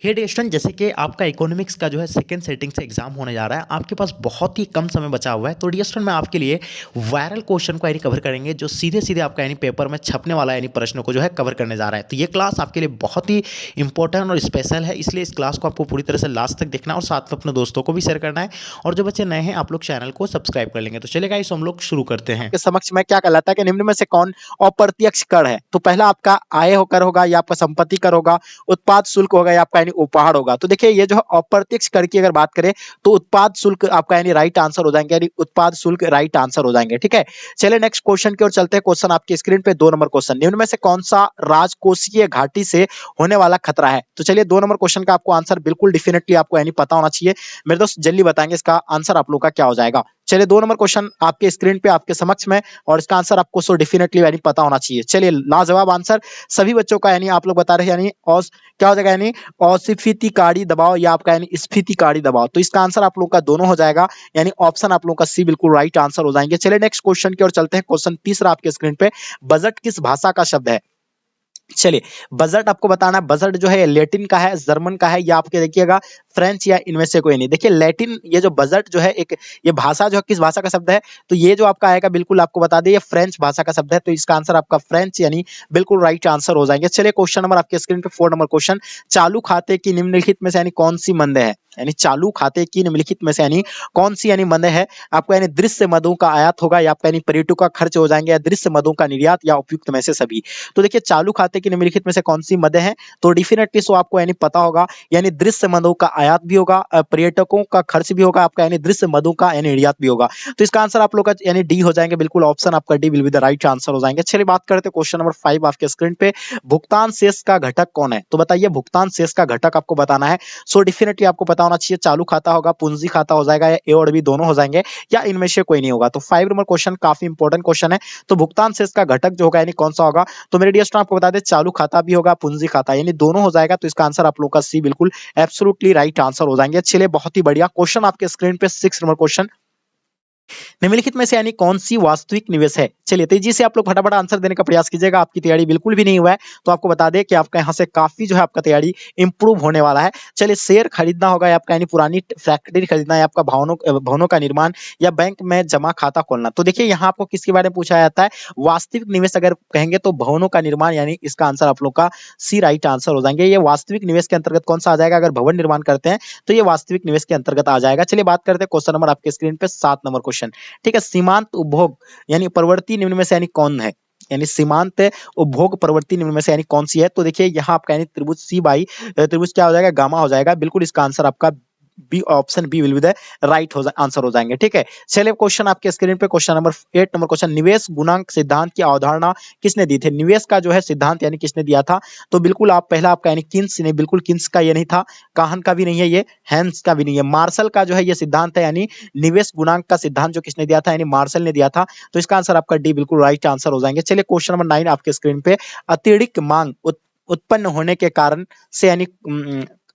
हे dear student, जैसे कि आपका इकोनॉमिक्स का जो है सेकंड सेटिंग से एग्जाम होने जा रहा है, आपके पास बहुत ही कम समय बचा हुआ है। तो डियर स्टूडेंट, मैं आपके लिए वायरल क्वेश्चन को यानी कवर करेंगे जो सीधे सीधे आपका यानी पेपर में छपने वाला यानी प्रश्नों को जो है कवर करने जा रहा है। तो ये क्लास आपके लिए बहुत ही इंपॉर्टेंट और स्पेशल है, इसलिए इस क्लास को आपको पूरी तरह से लास्ट तक देखना और साथ में अपने दोस्तों को भी शेयर करना है। और जो बच्चे नए हैं, आप लोग चैनल को सब्सक्राइब कर लेंगे। तो चलेगा, इस हम लोग शुरू करते हैं। के समक्ष में क्या कहलाता है कि निम्न में से कौन अप्रत्यक्ष कर है। तो पहला आपका आय कर होगा या आपका संपत्ति कर होगा, उत्पाद शुल्क होगा या आपका यानी उपहार होगा। तो देखिए ये जो अप्रत्यक्ष कर की अगर बात करें तो उत्पाद शुल्क आपका यानी राइट आंसर हो जाएंगे, यानी उत्पाद शुल्क राइट आंसर हो जाएंगे। ठीक है, चलिए नेक्स्ट क्वेश्चन की ओर चलते हैं। क्वेश्चन आपकी स्क्रीन पे 2 नंबर क्वेश्चन, निम्न में से कौन सा राजकोषीय घाटी से होने वाला खतरा है। तो चलिए 2 नंबर क्वेश्चन का आपको आंसर बिल्कुल डेफिनेटली आपको यानी पता होना चाहिए। मेरे दोस्त जल्दी बताएंगे इसका आंसर आप लोग का क्या हो जाएगा। चलिए 2 नंबर क्वेश्चन आपके स्क्रीन पे आपके समक्ष में और इसका आंसर आपको सो डेफिनेटली यानी पता होना चाहिए। चलिए लाजवाब आंसर सभी बच्चों का यानी आप लोग बता रहे हैं, यानी क्या हो जाएगा, यानी अस्फीतिकारी दबाव या आपका यानी स्फीतिकारी दबाव। तो इसका आंसर आप लोग का दोनों हो जाएगा, यानी ऑप्शन आप लोग का सी बिल्कुल राइट आंसर हो जाएंगे। चलिए नेक्स्ट क्वेश्चन की ओर चलते हैं। क्वेश्चन तीसरा आपके स्क्रीन पे, बजट किस भाषा का शब्द है। चलिए बजट आपको बताना है, बजट जो है लैटिन का है, जर्मन का है या आपके देखिएगा फ्रेंच या इनमें से कोई नहीं। देखिए लैटिन, ये जो बजट जो है एक ये भाषा जो है किस भाषा का शब्द है, तो ये जो आपका आएगा बिल्कुल आपको बता दें ये फ्रेंच भाषा का शब्द है। तो इसका आंसर आपका फ्रेंच यानी बिल्कुल राइट आंसर हो जाएंगे। चलिए क्वेश्चन नंबर आपके स्क्रीन पे 4 नंबर क्वेश्चन, चालू खाते की निम्नलिखित में से यानी कौन सी मंदे है, यानी चालू खाते की निम्नलिखित में से यानी कौन सी यानी मंदे है। आपको यानी दृश्य मदों का आयात होगा या आपका यानी पर्यटकों का खर्च हो जाएंगे, या दृश्य मदों का निर्यात, या उपयुक्त में से सभी। तो देखिए चालू खाते की निम्नलिखित में से कौन सी मदें हैं, तो डेफिनेटली सो आपको यानी पता होगा, यानी दृश्य मदों का आयात भी होगा, पर्यटकों का खर्च भी होगा, आपका यानी दृश्य मदों का यानी निर्यात भी होगा। तो इसका आंसर आप लोग का यानी डी हो जाएंगे, बिल्कुल ऑप्शन आपका D will be the right answer हो जाएंगे। चलिए बात करते हैं क्वेश्चन नंबर 5 आपके स्क्रीन पे, भुगतान शेष का घटक कौन है। तो बताइए भुगतान शेष का घटक आपको बताना है। सो डेफिनेटली आपको पता होना चाहिए, चालू खाता होगा, पूंजी खाता हो जाएगा, या ए और बी दोनों हो जाएंगे, या इनमें से कोई नहीं होगा। तो 5 नंबर क्वेश्चन काफी इंपॉर्टेंट क्वेश्चन है। तो भुगतान शेष का घटक जो होगा यानी कौन सा होगा, तो मेरे डियर स्टूडेंट आपको बता दें चालू खाता भी होगा, पूंजी खाता, यानी दोनों हो जाएगा। तो इसका आंसर आप लोग का सी बिल्कुल एब्सोल्युटली राइट आंसर हो जाएंगे। चलिए बहुत ही बढ़िया क्वेश्चन आपके स्क्रीन पे 6 नंबर क्वेश्चन, निम्नलिखित में से यानी कौन सी वास्तविक निवेश है। चलिए तेजी से आप लोग फटाफट आंसर देने का प्रयास कीजिएगा, आपकी तैयारी बिल्कुल भी नहीं हुआ है तो आपको बता दें कि आपका यहाँ से काफी जो है आपका तैयारी इंप्रूव होने वाला है। चलिए शेयर खरीदना होगा या आपका यानी पुरानी फैक्ट्री खरीदना है, आपका भवनों का निर्माण, या बैंक में जमा खाता खोलना। तो देखिए यहाँ आपको किसके बारे में पूछा जाता है, वास्तविक निवेश अगर कहेंगे तो भवनों का निर्माण, यानी इसका आंसर आप लोग का सी राइट आंसर हो जाएंगे। ये वास्तविक निवेश के अंतर्गत कौन सा आ जाएगा, अगर भवन निर्माण करते हैं तो ये वास्तविक निवेश के अंतर्गत आ जाएगा। चलिए बात करते हैं क्वेश्चन नंबर आपके स्क्रीन पे 7 नंबर क्वेश्चन। ठीक है, सीमांत उपभोग यानी प्रवृत्ति निम्न में से यानी कौन है, यानी सीमांत उपभोग प्रवृत्ति निम्न में से यानी कौन सी है। तो देखिए यहाँ आपका यानी त्रिभुज सी बाई त्रिभुज क्या हो जाएगा, गामा हो जाएगा। बिल्कुल इसका आंसर आपका B, option B will be the right answer हो जाएंगे। ठीक है, चलिए क्वेश्चन आपके स्क्रीन पे क्वेश्चन नंबर 8 नंबर क्वेश्चन, निवेश गुणांक सिद्धांत की अवधारणा किसने दी थी। निवेश का जो है सिद्धांत यानी किसने दिया था, तो बिल्कुल आप पहला आपका यानी किन्स ने, बिल्कुल किन्स का ये नहीं था, काहन का भी नहीं है, ये हैंस का भी नहीं है, मार्शल का जो है ये सिद्धांत है, यानी निवेश गुणांक का सिद्धांत जो किसने दिया था, यानी मार्शल ने दिया था। तो इसका आंसर आपका डी बिल्कुल राइट आंसर हो जाएंगे। चलिए क्वेश्चन नंबर 9 आपके स्क्रीन पे, अतिरिक्त मांग उत्पन्न होने के कारण से यानी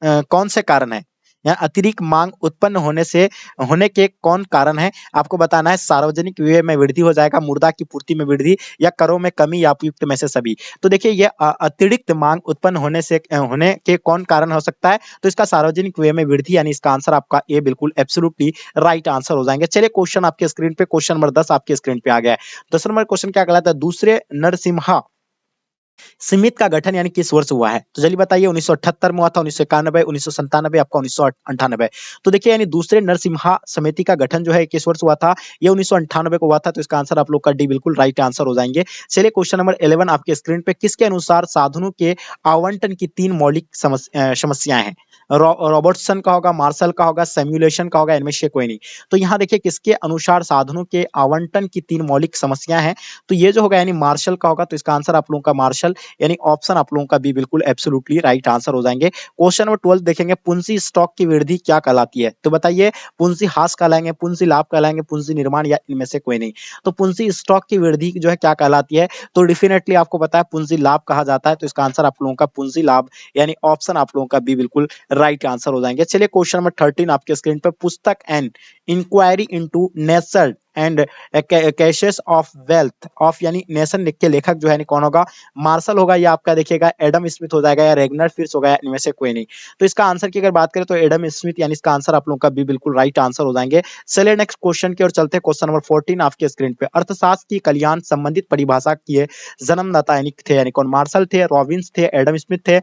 कौन से कारण है, या अतिरिक्त मांग उत्पन्न होने के कौन कारण है, आपको बताना है। सार्वजनिक व्यय में वृद्धि हो जाएगा, मुर्दा की पूर्ति में वृद्धि, या करों में कमी, या उपयुक्त में से सभी। तो देखिए ये अतिरिक्त मांग उत्पन्न होने के कौन कारण हो सकता है, तो इसका सार्वजनिक व्यय में वृद्धि, यानी इसका आंसर आपका ए बिल्कुल एब्सोल्युटली राइट आंसर हो जाएंगे। चलिए क्वेश्चन आपके स्क्रीन पे क्वेश्चन नंबर 10 आपके स्क्रीन पे आ गया है। 10 नंबर क्वेश्चन क्या कहलाता है, दूसरे नरसिम्हा समिति का गठन यानी किस वर्ष हुआ है। तो चलिए बताइए 1978 में हुआ था, 1991, 1997, आपका 1998। तो देखिए यानी दूसरे नरसिम्हा समिति का गठन जो है किस वर्ष हुआ था, ये 1998 को हुआ था। तो इसका आंसर आप लोग का डी बिल्कुल राइट आंसर हो जाएंगे। चलिए क्वेश्चन नंबर 11 आपके स्क्रीन पे, किसके अनुसार साधनों के आवंटन की 3 मौलिक समस्याएं हैं। रॉबर्टसन का होगा, मार्शल का होगा, सिमुलेशन का होगा, इनमें से कोई नहीं। तो यहाँ देखिए किसके अनुसार साधनों के आवंटन की 3 मौलिक समस्याएं हैं, तो ये जो होगा यानी मार्शल का होगा। तो इसका आंसर आप लोगों का मार्शल यानी ऑप्शन आप लोगों का बी बिल्कुल एब्सोल्युटली राइट आंसर हो जाएंगे। क्वेश्चन नंबर 12 देखेंगे, पूंजी स्टॉक की वृद्धि क्या कहलाती है। तो बताइए पूंजी हास कहलाएंगे, पूंजी लाभ कहलाएंगे, पूंजी निर्माण, या इनमें से कोई नहीं। तो पूंजी स्टॉक की वृद्धि जो है क्या कहलाती है, तो डेफिनेटली आपको पता है पूंजी लाभ कहा जाता है। तो इसका आंसर आप लोगों का पूंजी लाभ यानी ऑप्शन आप लोगों का बी बिल्कुल राइट आंसर हो जाएंगे। चलिए क्वेश्चन नंबर 13 आपके स्क्रीन पर, पुस्तक an inquiry into nature and causes of wealth of यानी नेशन लिख के लेखक जो है कौन होगा, मार्शल होगा, या आपका देखिएगा एडम स्मिथ हो जाएगा, या रेगनर फिश हो गया, इनमें से कोई नहीं। तो इसका आंसर की अगर बात करें तो एडम स्मिथ यानी इसका आंसर आप लोगों का भी बिल्कुल राइट आंसर हो जाएंगे। चलिए नेक्स्ट क्वेश्चन की ओर चलते हैं। क्वेश्चन नंबर 14 आपके स्क्रीन पे, अर्थशास्त्र की कल्याण संबंधित परिभाषा किए जन्मदाता यानी थे यानी कौन, मार्शल थे, रॉबिन्स थे, एडम स्मिथ थे,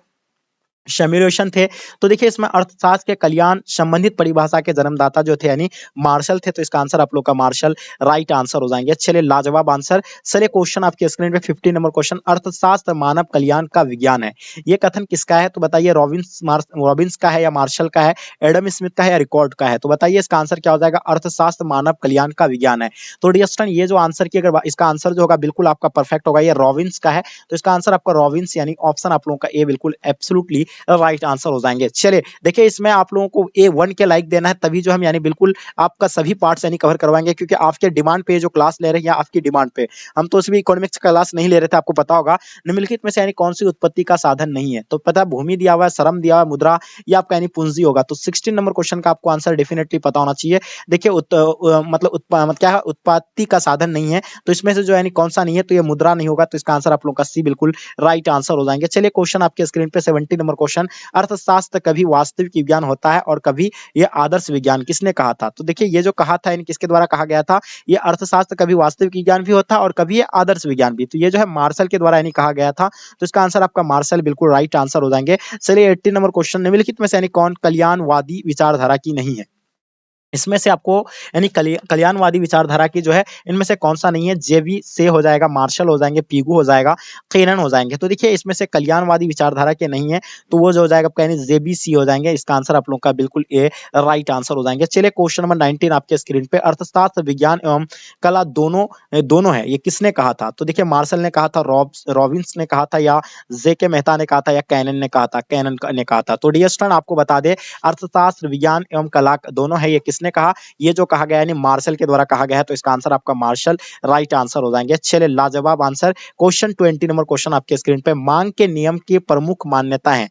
शैम्यूलेशन थे। तो देखिए इसमें अर्थशास्त्र के कल्याण संबंधित परिभाषा के जन्मदाता जो थे यानी मार्शल थे, तो इसका आंसर आप लोग का मार्शल राइट आंसर हो जाएंगे। चलिए लाजवाब आंसर। चलिए क्वेश्चन आपके स्क्रीन पे 15 नंबर क्वेश्चन, अर्थशास्त्र मानव कल्याण का विज्ञान है, ये कथन किसका है? तो बताइए रॉबिन्स का है या मार्शल का है, एडम स्मिथ का है या रिकॉर्ड का है? तो बताइए इसका आंसर क्या हो जाएगा, अर्थशास्त्र मानव कल्याण का विज्ञान है। तो डियर स्टूडेंट ये जो आंसर की अगर इसका आंसर जो होगा बिल्कुल आपका परफेक्ट होगा, ये रॉबिन्स का है। तो इसका आंसर आपका रॉबिन्स यानी ऑप्शन आप लोगों का ए बिल्कुल एब्सोल्युटली राइट आंसर हो जाएंगे। चलिए देखिए इसमें आप लोगों को A1 के लाइक देना है, तभी जो हम यानी बिल्कुल आपका सभी पार्ट्स यानी कवर करवाएंगे, क्योंकि आपके डिमांड पे जो क्लास ले रहे हैं या आपकी डिमांड पे, हम तो उसमें इकोनॉमिक्स का क्लास नहीं ले रहे थे, आपको पता होगा। निम्नलिखित में से यानी कौन सी उत्पत्ति का साधन नहीं है? तो पता भूमि दिया हुआ है, श्रम दिया हुआ है, मुद्रा या आपका यानी पूंजी होगा। तो 16 नंबर क्वेश्चन का आपको आंसर डेफिनेटली पता होना चाहिए। देखिए मतलब क्या उत्पत्ति का साधन नहीं है, तो इसमें से जो यानी कौन सा नहीं है, तो ये मुद्रा नहीं होगा। तो इसका आंसर आप लोगों का सी बिल्कुल राइट आंसर हो जाएंगे। चलिए क्वेश्चन आपके स्क्रीन पे 17 नंबर क्वेश्चन, अर्थशास्त्र कभी वास्तविक विज्ञान होता है और कभी ये आदर्श विज्ञान, किसने कहा था? तो देखिए ये जो कहा था इन किसके द्वारा कहा गया था, ये अर्थशास्त्र कभी वास्तविक विज्ञान भी होता है और कभी ये आदर्श विज्ञान भी। तो ये जो है मार्शल के द्वारा यानी कहा गया था। तो इसका आंसर आपका मार्शल बिल्कुल राइट आंसर हो जाएंगे। चलिए 18 नंबर क्वेश्चन, निम्नलिखित में से यानी कौन कल्याणवादी विचारधारा की नहीं है? इसमें से आपको यानी कल्याणवादी विचारधारा की जो है इनमें से कौन सा नहीं है? जेबी से हो जाएगा, मार्शल हो जाएंगे, पीगू हो जाएगा, केनन हो जाएंगे। तो देखिए इसमें से कल्याणवादी विचारधारा के नहीं है, तो वो जो हो जाएगा आपका यानी जेबीसी हो जाएंगे। इसका आंसर आप लोगों का बिल्कुल ए राइट आंसर हो जाएंगे। चलिए क्वेश्चन नंबर 19 आपके स्क्रीन पे, अर्थशास्त्र विज्ञान एवं कला दोनों है, ये किसने कहा था? तो देखिए मार्शल ने कहा था, रॉबिन्स ने कहा था, या जेके मेहता ने कहा था, या कैनन ने कहा था? कैनन ने कहा था। तो डियर स्टूडेंट आपको बता दे अर्थशास्त्र विज्ञान एवं कला दोनों है, ये किसने कहा? ये जो कहा गया यानी मार्शल के द्वारा कहा गया है। तो इसका आंसर आपका मार्शल राइट आंसर हो जाएंगे। चलिए लाजवाब आंसर। क्वेश्चन 20 नंबर क्वेश्चन आपके स्क्रीन पे, मांग के नियम की प्रमुख मान्यता है।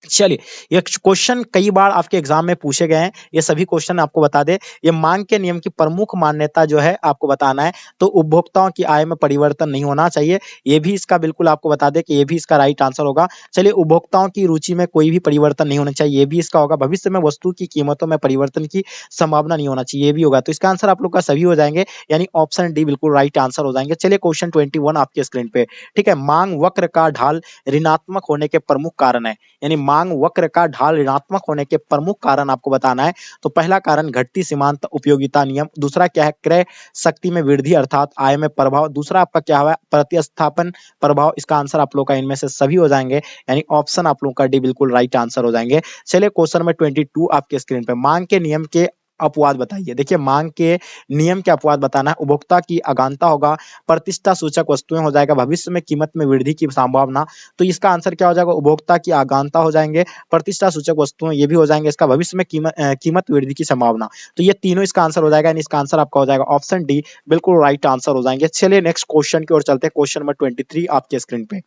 चलिए ये क्वेश्चन कई बार आपके एग्जाम में पूछे गए हैं, ये सभी क्वेश्चन आपको बता दे। ये मांग के नियम की प्रमुख मान्यता जो है आपको बताना है, तो उपभोक्ताओं की आय में परिवर्तन नहीं होना चाहिए, ये भी इसका बिल्कुल आपको बता दे कि ये भी इसका राइट आंसर होगा। चलिए उपभोक्ताओं की रुचि में कोई भी परिवर्तन नहीं होना चाहिए, ये भी इसका होगा। भविष्य में वस्तु की कीमतों में परिवर्तन की संभावना नहीं होना चाहिए, ये भी होगा। तो इसका आंसर आप लोग का सभी हो जाएंगे, यानी ऑप्शन डी बिल्कुल राइट आंसर हो जाएंगे। चलिए क्वेश्चन 21 आपके स्क्रीन पे, ठीक है, मांग वक्र का ढाल ऋणात्मक होने के प्रमुख कारण है, यानी मांग वक्र का ढाल ऋणात्मक होने के प्रमुख कारण आपको बताना है। तो पहला कारण घटती सीमांत उपयोगिता नियम, दूसरा क्या है, क्रय शक्ति में वृद्धि अर्थात आय में प्रभाव, दूसरा आपका क्या हुआ, प्रतिस्थापन प्रभाव। इसका आंसर आप लोग का इनमें से सभी हो जाएंगे, यानी ऑप्शन आप लोग का डी बिल्कुल राइट आंसर हो जाएंगे। चलिए क्वेश्चन में 22 आपके स्क्रीन पे, मांग के नियम के अपवाद बताइए। देखिए मांग के नियम के अपवाद बताना है, उपभोक्ता की अगानता होगा, प्रतिष्ठा सूचक वस्तुएं हो जाएगा, भविष्य में कीमत में वृद्धि की संभावना। तो इसका आंसर क्या हो जाएगा, उपभोक्ता की अगानता हो जाएंगे, प्रतिष्ठा सूचक वस्तुएं ये भी हो जाएंगे, इसका भविष्य में कीमत वृद्धि की संभावना। तो ये तीनों इसका आंसर हो जाएगा, यानी इसका आंसर आपका हो जाएगा ऑप्शन डी बिल्कुल राइट आंसर हो जाएंगे। चलिए नेक्स्ट क्वेश्चन की ओर चलते हैं। क्वेश्चन नंबर 23 आपके स्क्रीन पे,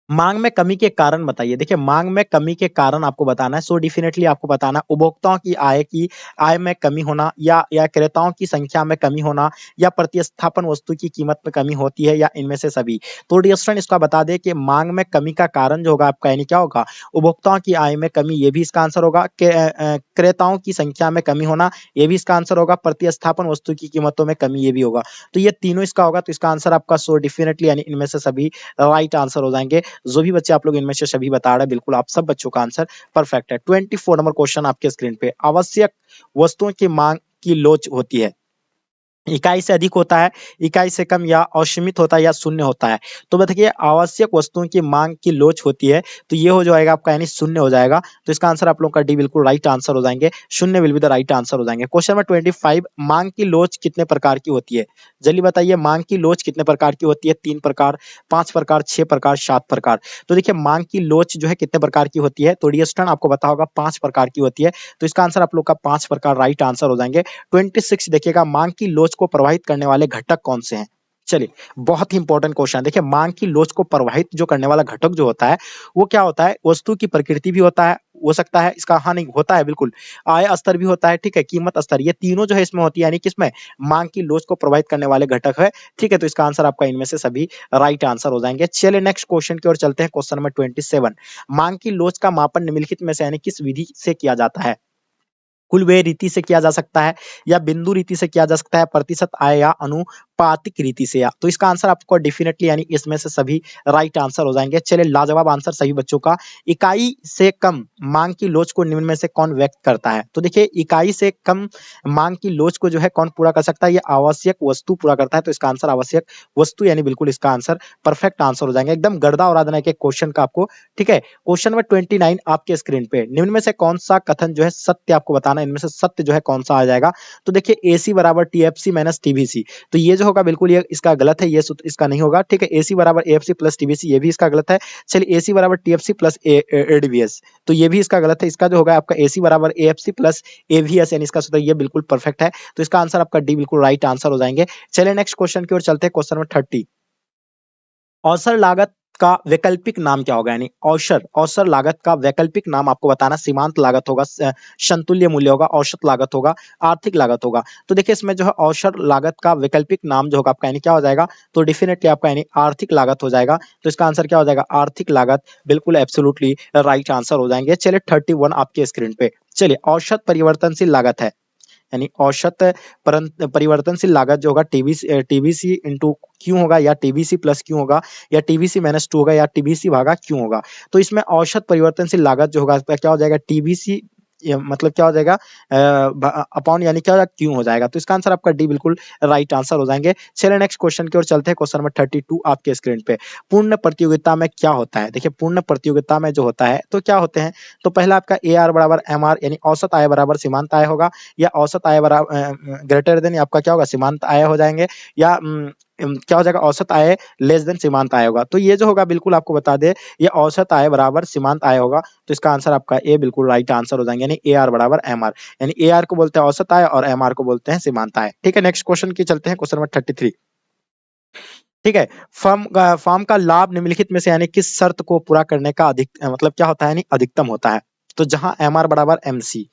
मांग में कमी के कारण बताइए। देखिए मांग में कमी के कारण आपको बताना है, सो डेफिनेटली आपको बताना है उपभोक्ताओं की आय में कमी होना, या क्रेताओं की संख्या में कमी होना, या प्रतिस्थापन वस्तु की कीमत में कमी होती है, या इनमें से सभी। तो डियर स्टूडेंट इसका बता दें कि मांग में कमी का कारण जो होगा आपका यानी क्या होगा, उपभोक्ताओं की आय में कमी, ये भी इसका आंसर होगा। क्रेताओं की संख्या में कमी होना, ये भी इसका आंसर होगा। प्रतिस्थापन वस्तु की कीमतों में कमी, ये भी होगा। तो ये तीनों इसका होगा, तो इसका आंसर आपका सो डेफिनेटली यानी इनमें से सभी राइट आंसर हो जाएंगे। जो भी बच्चे आप लोग इनमें से सभी बता रहे हैं, बिल्कुल आप सब बच्चों का आंसर परफेक्ट है। 24 नंबर क्वेश्चन आपके स्क्रीन पे, आवश्यक वस्तुओं की मांग की लोच होती है, इकाई से अधिक होता है, इकाई से कम, या असीमित होता है, या शून्य होता है। तो बताइए आवश्यक वस्तुओं की मांग की लोच होती है, तो ये हो जाएगा आपका यानी शून्य हो जाएगा। तो इसका आंसर आप लोगों का डी बिल्कुल राइट आंसर हो जाएंगे, शून्य will be the right answer हो जाएंगे। क्वेश्चन नंबर 25, मांग की लोच कितने प्रकार की होती है? जल्दी बताइए मांग की लोच कितने प्रकार की होती है? 3 प्रकार, 5 प्रकार, 6 प्रकार, 7 प्रकार। तो देखिए मांग की लोच जो है कितने प्रकार की होती है? तो डियर स्टूडेंट आपको पता होगा 5 प्रकार की होती है। तो इसका आंसर आप लोग का 5 प्रकार राइट आंसर हो जाएंगे। 26 देखिएगा, मांग की लोच को प्रभावित करने वाले घटक कौन से हैं? चलिए बहुत ही इंपॉर्टेंट क्वेश्चन है। देखिए मांग की लोच को प्रभावित जो करने वाला घटक जो होता है वो क्या होता है, वस्तु की प्रकृति भी होता है, हो सकता है इसका? हाँ, नहीं होता है बिल्कुल। आय स्तर भी होता है, ठीक है? कीमत स्तर, ये तीनों जो है इसमें होती है, यानी किसमें? माँग की लोच को प्रभावित करने वाले घटक है, ठीक है? तो इसका आंसर आपका इनमें से सभी राइट आंसर हो जाएँगे। चलिए नेक्स्ट क्वेश्चन की ओर चलते हैं, क्वेश्चन नंबर 27। माँग की लोच का मापन निम्नलिखित में से यानी किस विधि से किया जाता है? कुल व्यय रीति से किया जा सकता है या बिंदु रीति से किया जा सकता है, प्रतिशत आय या अनुपातिक रीति से? या तो इसका आंसर आपको डेफिनेटली यानी इसमें से सभी राइट आंसर हो जाएंगे। चलिए लाजवाब आंसर सभी बच्चों का। इकाई से कम मांग की लोच को निम्न में से कौन व्यक्त करता है? तो देखिए इकाई से कम मांग की लोच को जो है कौन पूरा कर सकता है? ये आवश्यक वस्तु पूरा करता है, तो इसका आंसर आवश्यक वस्तु यानी बिल्कुल इसका आंसर परफेक्ट आंसर हो जाएंगे। एकदम गर्दा उड़ा देना एक क्वेश्चन का आपको, ठीक है? क्वेश्चन नंबर 29 आपके स्क्रीन पे, निम्न में से कौन सा कथन जो है सत्य आपको बताना है, इनमें से सत्य जो है कौन सा आ जाएगा? तो देखिए एसी बराबर टीएफसी माइनस टीवीसी, तो ये जो होगा बिल्कुल ये इसका गलत है, ये सूत्र इसका नहीं होगा, ठीक है? एसी बराबर एएफसी प्लस टीवीसी, ये भी इसका गलत है। चलिए एसी बराबर टीएफसी प्लस एडीवीएस, तो ये भी इसका गलत है। इसका जो होगा आपका एसी बराबर एएफसी प्लस एवीएस यानी इसका सूत्र ये बिल्कुल परफेक्ट है, तो इसका आंसर आपका डी बिल्कुल राइट आंसर हो जाएंगे। चलिए नेक्स्ट क्वेश्चन की ओर चलते हैं, क्वेश्चन नंबर 30। औसत लागत का वैकल्पिक नाम क्या होगा? यानी औसत लागत का वैकल्पिक नाम आपको बताना, सीमांत लागत होगा, समतुल्य मूल्य होगा, औसत लागत होगा, आर्थिक लागत होगा। तो देखिए इसमें जो है औसत लागत का वैकल्पिक नाम जो होगा आपका यानी क्या हो जाएगा? तो डेफिनेटली आपका यानी आर्थिक लागत हो जाएगा, तो इसका आंसर क्या हो जाएगा? आर्थिक लागत बिल्कुल एब्सोल्युटली राइट आंसर हो जाएंगे। चलिए 31 आपके स्क्रीन पे, चलिए औसत परिवर्तनशील लागत है, यानी औसत परिवर्तनशील लागत जो होगा टीवीसी इंटू क्यों होगा, या टीवीसी प्लस क्यों होगा, या टीवीसी माइनस टू होगा, या टीवीसी भागा क्यों होगा? तो इसमें औसत परिवर्तनशील लागत जो होगा क्या हो जाएगा? टीवीसी मतलब क्या हो जाएगा? अपॉन यानी क्या हो जाएगा? क्यों हो जाएगा, तो इसका आंसर आपका डी बिल्कुल राइट आंसर हो जाएंगे। चलिए नेक्स्ट क्वेश्चन की ओर चलते हैं, क्वेश्चन नंबर 32 आपके स्क्रीन पे। पूर्ण प्रतियोगिता में क्या होता है? देखिए पूर्ण प्रतियोगिता में जो होता है तो क्या होते हैं? तो पहला आपका ए आर बराबर एम आर यानी औसत आय बराबर सीमांत आय होगा, या औसत आय ग्रेटर देन आपका क्या होगा? सीमांत आय हो जाएंगे, या क्या हो जाएगा? औसत आय लेस देन सीमांत आय होगा। तो ये जो होगा बिल्कुल आपको बता दे, ये औसत आय बराबर सीमांत आय होगा, तो इसका आंसर आपका ए बिल्कुल राइट आंसर हो जाएंगे, यानी ए आर बराबर एम आर, यानी ए आर को बोलते हैं औसत आय और एम आर को बोलते हैं सीमांत आय, ठीक है? नेक्स्ट क्वेश्चन की चलते हैं, क्वेश्चन नंबर 33, ठीक है? फर्म का लाभ निम्नलिखित में से यानी किस शर्त को पूरा करने का मतलब क्या होता है? यानी अधिकतम होता है। तो जहां एम आर बराबर एम सी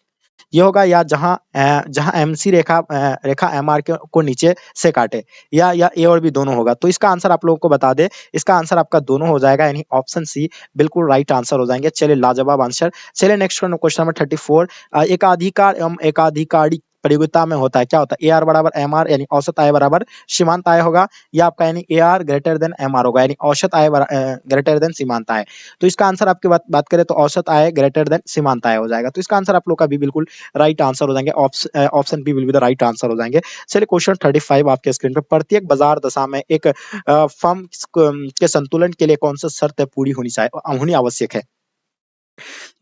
ये होगा, या जहां एमसी रेखा एमआर को नीचे से काटे, या ए और बी दोनों होगा। तो इसका आंसर आप लोगों को बता दे, इसका आंसर आपका दोनों हो जाएगा, यानी ऑप्शन सी बिल्कुल राइट आंसर हो जाएंगे। चलिए लाजवाब आंसर। चलिए नेक्स्ट क्वेश्चन नंबर 34, एकाधिकार एवं एकाधिकारी प्रतियोगिता में होता है, क्या होता है? ए आर बराबर एम आर यानी औसत आय बराबर सीमांत आय होगा, या आपका यानी A R greater than M R होगा, यानी औसत आय ग्रेटर देन सीमांत आय। तो इसका आंसर आपकी बात करें तो औसत आय ग्रेटर देन सीमांत आय हो जाएगा, तो इसका आंसर आप लोग का भी बिल्कुल राइट आंसर हो जाएंगे, option B will be the right answer हो जाएंगे। चलिए क्वेश्चन 35 आपके स्क्रीन पे, प्रत्येक बाजार दशा में एक फर्म के संतुलन के लिए कौन सा शर्त पूरी होनी आवश्यक है?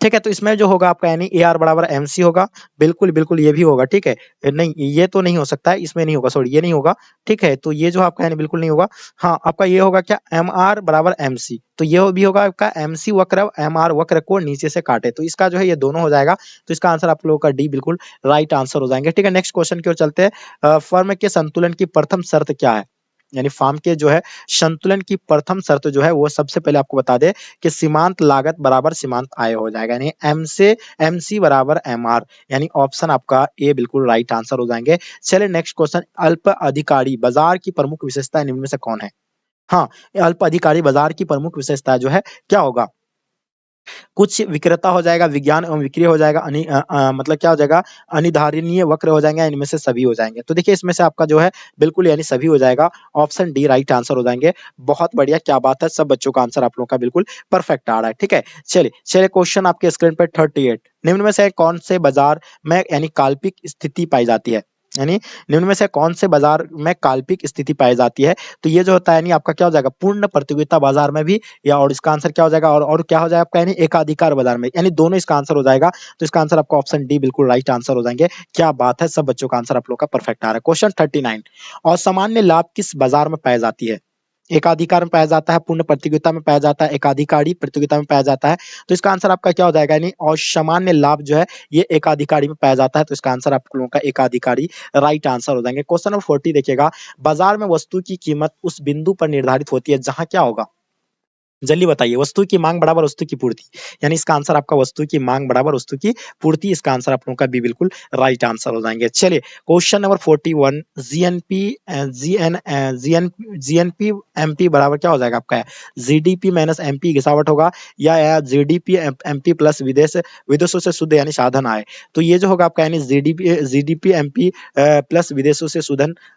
ठीक है, तो इसमें जो होगा आपका यानी ए आर बराबर एम सी होगा, बिल्कुल बिल्कुल ये भी होगा, ठीक है? नहीं ये तो नहीं हो सकता है, इसमें नहीं होगा, सॉरी ये नहीं होगा, ठीक है? तो ये जो आपका यानी बिल्कुल नहीं होगा। हाँ, आपका ये होगा क्या? एम आर बराबर एम सी, तो ये भी होगा आपका एम सी वक्र एम आर वक्र को नीचे से काटे, तो इसका जो है ये दोनों हो जाएगा, तो इसका आंसर आप लोगों का डी बिल्कुल राइट आंसर हो जाएंगे, ठीक है? नेक्स्ट क्वेश्चन की ओर चलते हैं, फर्म के संतुलन की प्रथम शर्त क्या है? यानी फार्म के जो है संतुलन की प्रथम शर्त जो है वो सबसे पहले आपको बता दे कि सीमांत लागत बराबर सीमांत आय हो जाएगा, यानी एम से एम सी बराबर एम आर, यानी ऑप्शन आपका ए बिल्कुल राइट आंसर हो जाएंगे। चलिए नेक्स्ट क्वेश्चन, अल्प अधिकारी बाजार की प्रमुख विशेषता निम्न में से कौन है? हाँ, अल्प अधिकारी बाजार की प्रमुख विशेषता जो है क्या होगा? कुछ विक्रेता हो जाएगा, विज्ञान एवं विक्री हो जाएगा, मतलब क्या हो जाएगा? अनिर्धारणीय वक्र हो जाएंगे, इनमें से सभी हो जाएंगे। तो देखिए इसमें से आपका जो है बिल्कुल यानी सभी हो जाएगा, ऑप्शन डी राइट आंसर हो जाएंगे। बहुत बढ़िया, क्या बात है, सब बच्चों का आंसर आप लोगों का बिल्कुल परफेक्ट आ रहा है, ठीक है? चलिए चलिए क्वेश्चन आपके स्क्रीन पे 38, निम्न में से कौन से बाजार में यानी काल्पनिक स्थिति पाई जाती है? यानी निम्न में से कौन से बाजार में काल्पनिक स्थिति पाई जाती है? तो ये जो होता है यानी आपका क्या हो जाएगा? पूर्ण प्रतियोगिता बाजार में भी, या और इसका आंसर क्या हो जाएगा? और क्या हो जाएगा आपका? यानी एकाधिकार बाजार में, यानी दोनों इसका आंसर हो जाएगा, तो इसका आंसर आपका ऑप्शन डी बिल्कुल राइट आंसर हो जाएंगे। क्या बात है, सब बच्चों का आंसर आप लोग का परफेक्ट आ रहा है। क्वेश्चन 39, असामान्य लाभ किस बाजार में पाया जाती है? एकाधिकार में पाया जाता है, पूर्ण प्रतियोगिता में पाया जाता है, एकाधिकारी प्रतियोगिता में पाया जाता है, तो इसका आंसर आपका क्या हो जाएगा? यानी असामान्य लाभ जो है ये एकाधिकारी में पाया जाता है, तो इसका आंसर आप लोगों का एकाधिकारी राइट आंसर हो जाएंगे। क्वेश्चन नंबर 40 देखिएगा, बाजार में वस्तु की कीमत उस बिंदु पर निर्धारित होती है जहां क्या होगा? जल्दी बताइए, वस्तु की मांग बराबर वस्तु की पूर्ति, यानी इसका आंसर आपका वस्तु की मांग बराबर वस्तु की पूर्ति, इसका आंसर आप लोगों का बी बिल्कुल राइट आंसर हो जाएंगे। चलिए क्वेश्चन नंबर 41, जीएनपी एमपी बराबर क्या हो जाएगा आपका, जीडीपी माइनस एमपी गिसावट होगा, या जीडीपी एमपी प्लस विदेशों से शुद्ध यानी साधन आए। तो ये जो होगा आपका यानी जीडीपी एमपी प्लस विदेशों से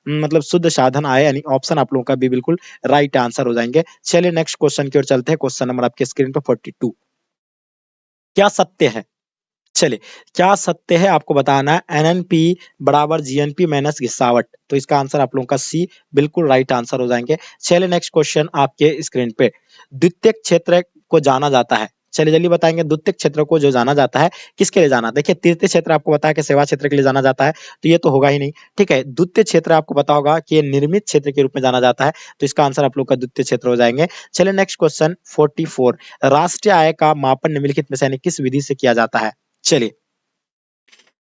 मतलब शुद्ध साधन आए, यानी ऑप्शन आप लोगों का बी बिल्कुल राइट आंसर हो जाएंगे। चलिए नेक्स्ट क्वेश्चन की ओर चलते हैं। क्वेश्चन नंबर आपके स्क्रीन पर 42, क्या सत्य है, चलिए क्या सत्य है आपको बताना है, एनएनपी बराबर जीएनपी माइनस गिसावट, तो इसका आंसर आप लोगों का सी बिल्कुल राइट आंसर हो जाएंगे। चलिए नेक्स्ट क्वेश्चन आपके स्क्रीन पे, द्वितीयक क्षेत्र को जाना जाता है, चलिए जल्दी बताएंगे, द्वितीयक क्षेत्र को जो जाना जाता है किसके लिए जाना, देखिए तृतीय क्षेत्र आपको पता है कि सेवा क्षेत्र के लिए जाना जाता है, तो ये तो होगा ही नहीं, ठीक है। द्वितीय क्षेत्र आपको पता होगा कि ये निर्मित क्षेत्र के रूप में जाना जाता है, तो इसका आंसर आप लोग का द्वितीय क्षेत्र हो जाएंगे। चलिए नेक्स्ट क्वेश्चन 44, राष्ट्रीय आय का मापन निम्नलिखित में से यानी किस विधि से किया जाता है। चलिए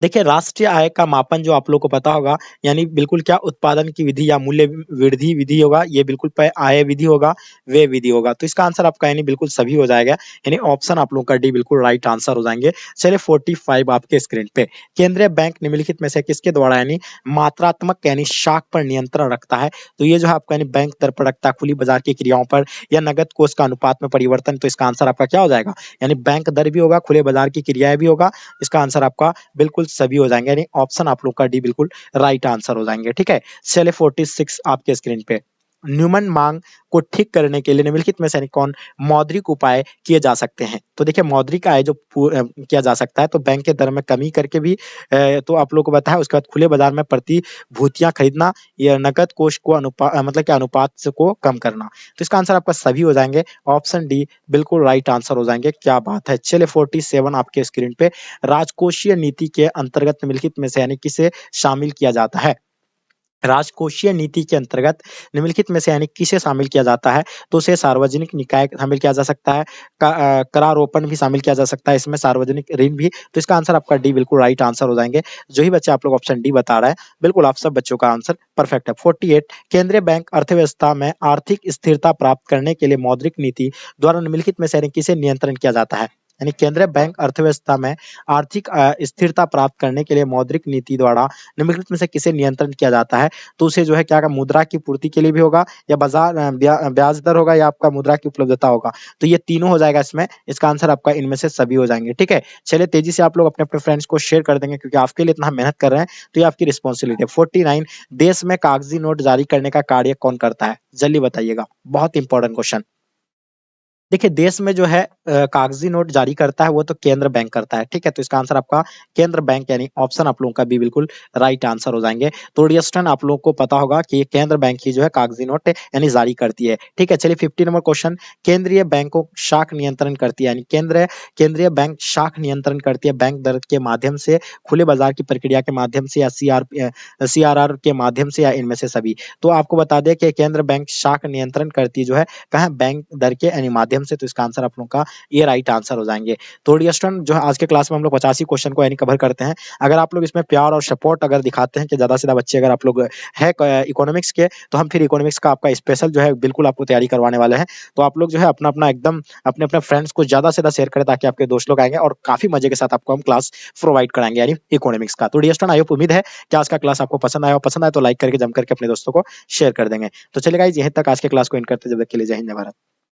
देखिए राष्ट्रीय आय का मापन जो आप लोग को पता होगा, यानी बिल्कुल क्या उत्पादन की विधि या मूल्य वृद्धि विधि होगा, ये बिल्कुल आय विधि होगा, व्यय विधि होगा, तो इसका आंसर आपका यानी बिल्कुल सभी हो जाएगा, यानी ऑप्शन आप लोग का डी बिल्कुल राइट आंसर हो जाएंगे। चलिए 45 आपके स्क्रीन पे, केंद्रीय बैंक निम्नलिखित में से किसके द्वारा यानी मात्रात्मक यानी शाख पर नियंत्रण रखता है, तो ये जो है आपका यानी बैंक दर पर रखता है, खुली बाजार की क्रियाओं पर या नगद कोष का अनुपात में परिवर्तन, तो इसका आंसर आपका क्या हो जाएगा, यानी बैंक दर भी होगा, खुले बाजार की क्रियाएं भी होगा, इसका आंसर आपका बिल्कुल सभी हो जाएंगे, यानी ऑप्शन आप लोग का डी बिल्कुल राइट आंसर हो जाएंगे, ठीक है। चलिए 46 आपके स्क्रीन पे, न्यूमन मांग को ठीक करने के लिए निम्नलिखित में से कौन मौद्रिक उपाय किए जा सकते हैं, तो देखिए मौद्रिक आय जो किया जा सकता है, तो बैंक के दर में कमी करके भी तो आप लोग को बताया, उसके बाद खुले बाजार में प्रतिभूतियां खरीदना या नकद कोष को मतलब कि अनुपात से को कम करना, तो इसका आंसर आपका सभी हो जाएंगे, ऑप्शन डी बिल्कुल राइट आंसर हो जाएंगे, क्या बात है। चलिए 47 आपके स्क्रीन पे, राजकोषीय नीति के अंतर्गत निम्नलिखित में से यानी किसे शामिल किया जाता है, राजकोषीय नीति के अंतर्गत निम्नलिखित में से यानी किसे शामिल किया जाता है, तो उसे सार्वजनिक निकाय शामिल किया जा सकता है, करारोपण भी शामिल किया जा सकता है, इसमें सार्वजनिक ऋण भी, तो इसका आंसर आपका डी बिल्कुल राइट आंसर हो जाएंगे। जो ही बच्चे आप लोग ऑप्शन डी बता रहा है, बिल्कुल आप सब बच्चों का आंसर परफेक्ट है। 48, केंद्रीय बैंक अर्थव्यवस्था में आर्थिक स्थिरता प्राप्त करने के लिए मौद्रिक नीति द्वारा निम्नलिखित में से यानी किसे नियंत्रण किया जाता है, यानी केंद्रीय बैंक अर्थव्यवस्था में आर्थिक स्थिरता प्राप्त करने के लिए मौद्रिक नीति द्वारा निम्नलिखित में से किसे नियंत्रण किया जाता है, तो उसे जो है क्या मुद्रा की पूर्ति के लिए भी होगा, या बाजार ब्याज दर होगा, या आपका मुद्रा की उपलब्धता होगा, तो ये तीनों हो जाएगा इसमें, इसका आंसर आपका इनमें से सभी हो जाएंगे, ठीक है। चलिए तेजी से आप लोग अपने अपने फ्रेंड्स को शेयर कर देंगे, क्योंकि आपके लिए इतना हम मेहनत कर रहे हैं, तो ये आपकी रिस्पॉन्सिबिलिटी है। 49, देश में कागजी नोट जारी करने का कार्य कौन करता है, जल्दी बताइएगा, बहुत इंपॉर्टेंट क्वेश्चन। देखिए देश में जो है कागजी नोट जारी करता है वो तो केंद्र बैंक करता है, ठीक है, तो इसका आंसर आपका केंद्र बैंक यानी ऑप्शन आप लोगों का भी बिल्कुल राइट आंसर हो जाएंगे। तो डियर स्टूडेंट आप लोगों को पता होगा कि ये केंद्र बैंक ही जो है कागजी नोट यानी जारी करती है, ठीक है। चलिए 50 नंबर क्वेश्चन, केंद्रीय बैंकों शाख नियंत्रण करती है, यानी केंद्रीय बैंक शाख नियंत्रण करती है बैंक दर के माध्यम से, खुले बाजार की प्रक्रिया के माध्यम से, या सीआरआर के माध्यम से, या इनमें से सभी। तो आपको बता दें कि केंद्र बैंक शाख नियंत्रण करती जो है कहाँ, बैंक दर के यानी माध्यम से, तो इसका आंसर आप लोगों का ये राइट आंसर हो जाएंगे। तो डियर स्टूडेंट जो है आज के क्लास में हम लोग 85 क्वेश्चन को यानी कवर करते हैं। अगर आप लोग इसमें प्यार और सपोर्ट अगर दिखाते हैं कि ज्यादा से ज्यादा बच्चे अगर आप लोग है इकोनॉमिक्स के, तो हम फिर इकोनॉमिक्स का आपका स्पेशल जो है बिल्कुल आपको तैयारी करवाने वाले हैं। तो आप लोग जो है अपना अपना एकदम अपने अपने फ्रेंड्स को ज्यादा से ज्यादा शेयर करें, ताकि आपके दोस्त लोग आएंगे और काफी मजे के साथ आपको हम क्लास प्रोवाइड कराएंगे यानी इकोनॉमिक्स का। तो डियर स्टूडेंट आई होप उम्मीद है कि आज का क्लास आपको पसंद आया, और पसंद आए तो लाइक करके जम करके अपने दोस्तों को शेयर कर देंगे। तो चलिए गाइस यहीं तक आज के क्लास को एंड करते हैं, जब तक के लिए जय हिंद जय भारत।